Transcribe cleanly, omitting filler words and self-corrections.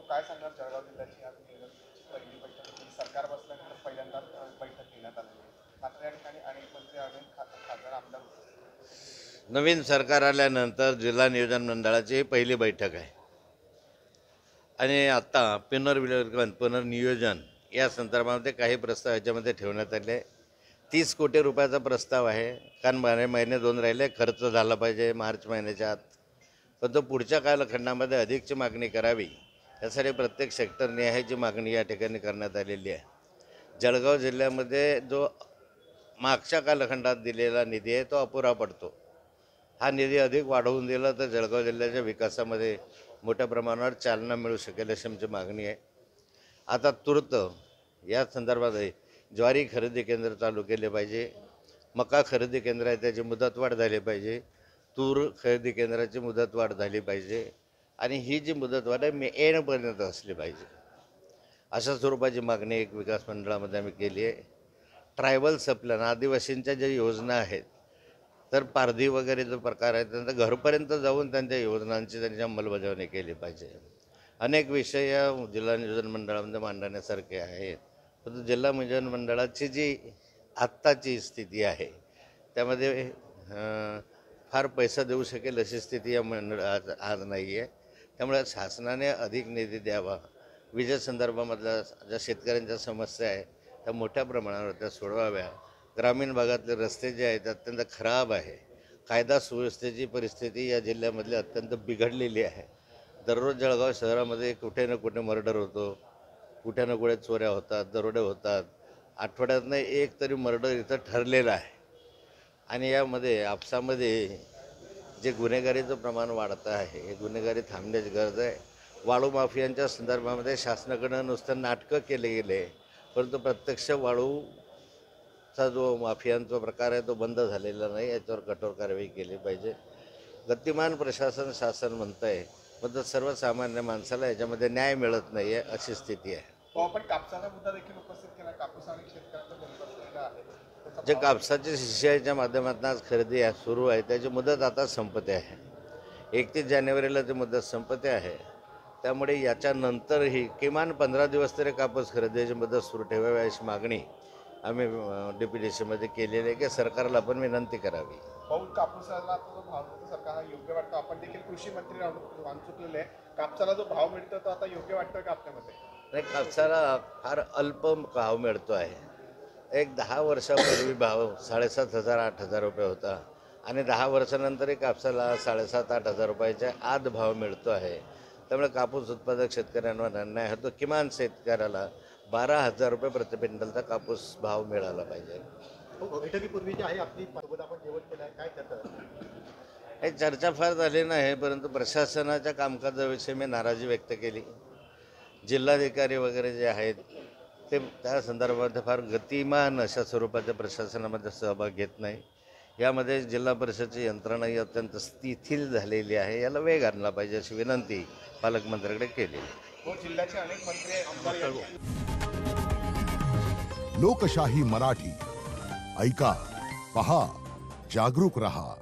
काय सांगणार जळगाव जिल्ह्याची आज नियोजनची पहिली बैठक होती. सरकार बसल्यानंतर पहिल्यांदाच बैठक घेण्यात आलेली आहे. मात्र या ठिकाणी अनेक मंत्री अनेक खासदार आमदार होते. नवीन सरकार आल्यानंतर जिल्हा नियोजन मंडळाची ही पहिली बैठक आहे आणि आता पुनर्विलोकन पुनर्नियोजन या संदर्भामध्ये काही प्रस्ताव याच्यामध्ये ठेवण्यात आले. 30 कोटी रुपयाचा प्रस्ताव आहे. कारण महिने 2 राहिले, खर्च झाला पाहिजे मार्च महिन्याच्या आत. पण तो पुढच्या कालखंडामध्ये अधिकची मागणी करावी यासाठी प्रत्येक सेक्टरनिहायची मागणी या ठिकाणी करण्यात आलेली आहे. जळगाव जिल्ह्यामध्ये जो मागच्या कालखंडात दिलेला निधी आहे तो अपुरा पडतो. हा निधी अधिक वाढवून दिला तर जळगाव जिल्ह्याच्या विकासामध्ये मोठ्या प्रमाणावर चालना मिळू शकेल अशी आमची मागणी आहे. आता तूर्त या संदर्भात ज्वारी खरेदी केंद्र चालू केले पाहिजे, मका खरेदी केंद्र आहे त्याची मुदतवाढ झाली पाहिजे, तूर खरेदी केंद्राची मुदतवाढ झाली पाहिजे आणि ही जी मुदतवाढ आहे मे एंडपर्यंत असली पाहिजे. अशा स्वरूपाची मागणी एक विकास मंडळामध्ये आम्ही केली आहे. ट्रायबल सप्लन आदिवासींच्या ज्या योजना आहेत तर पारधी वगैरे जो प्रकार आहे त्यांचा घरपर्यंत जाऊन त्यांच्या योजनांची त्यांची अंमलबजावणी केली पाहिजे. अनेक विषय या जिल्हा नियोजन मंडळामध्ये मांडण्यासारखे आहेत. परंतु जिल्हा नियोजन मंडळाची जी आत्ताची स्थिती आहे त्यामध्ये फार पैसा देऊ शकेल अशी स्थिती या मंडळात आज नाही आहे. त्यामुळे शासनाने अधिक निधी द्यावा. विजेसंदर्भामधल्या ज्या शेतकऱ्यांच्या समस्या आहे त्या मोठ्या प्रमाणावर त्या सोडवाव्या. ग्रामीण भागातले रस्ते जे आहेत अत्यंत खराब आहे. कायदा सुव्यवस्थेची परिस्थिती या जिल्ह्यामधली अत्यंत बिघडलेली आहे. दररोज जळगाव शहरामध्ये कुठे ना कुठे मर्डर होतो, कुठे ना कुठे चोऱ्या होतात, दरोडे होतात. आठवड्यातनं एक तरी मर्डर इथं ठरलेलं आहे. आणि यामध्ये आपसामध्ये जे गुन्हेगारीचं प्रमाण वाढतं आहे हे गुन्हेगारी थांबण्याची गरज आहे. वाळू माफियांच्या संदर्भामध्ये शासनाकडून नुसतं नाटकं केले गेले, परंतु प्रत्यक्ष वाळूचा जो माफियांचा प्रकार आहे तो बंद झालेला नाही. याच्यावर कठोर कारवाई केली पाहिजे. गतिमान प्रशासन शासन म्हणतं आहे, पण सर्वसामान्य माणसाला याच्यामध्ये न्याय मिळत नाही आहे अशी स्थिती आहे. आपण कापसाचा मुद्दा देखील उपस्थित केला. कापूस आणि शेतकऱ्यांचा बंद असलेला आहे. जे कापसाची शिष्याच्या माध्यमातून आज खरेदी सुरू आहे त्याची मुदत आता संपते आहे. 31 जानेवारीला ती मुदत संपते आहे. त्यामुळे याच्यानंतरही किमान 15 दिवस तरी कापूस खरेदीची मुदत सुरू ठेवावी अशी मागणी आम्ही DPDCमध्ये केलेली आहे की सरकारला पण विनंती करावी. पाऊस कापूसाला जो भाव मिळतो सरकार हा योग्य वाटतो. आपण देखील कृषी मंत्री राहून चुकलेले आहे. कापसाला जो भाव मिळतो तो आता योग्य वाटतो का आपल्यामध्ये? नाही, कापसाला फार अल्प भाव मिळतो आहे. एक 10 वर्षापूर्वी भाव 7,500 8,000 रुपये होता आणि 10 वर्षानंतरही कापसाला 7,500 8,000 रुपयाच्या आत भाव मिळतो आहे. त्यामुळे कापूस उत्पादक शेतकऱ्यांवर अन्याय होतो. किमान शेतकऱ्याला 12,000 रुपये प्रति क्विंटलचा कापूस भाव मिळाला पाहिजे. बैठकीपूर्वी जी आहे आपली आपण जेवण केलं आहे, काय त्याचं हे चर्चा फार झाली नाही, परंतु प्रशासनाच्या कामकाजाविषयी मी नाराजी व्यक्त केली. जिल्हाधिकारी वगैरे जे आहेत ते त्या संदर्भात फार गतिमान अशा स्वरूपाच्या प्रशासनामध्ये सहभाग घेत नाही. यामध्ये जिल्हा परिषदेची यंत्रणा ही अत्यंत शिथिल झालेली आहे. याला वेग आणला पाहिजे अशी विनंती पालकमंत्र्याकडे केली. जिल्ह्याचे अनेक मंत्री आमदार लोकशाही मराठी ऐका, पहा, जागरूक रहा.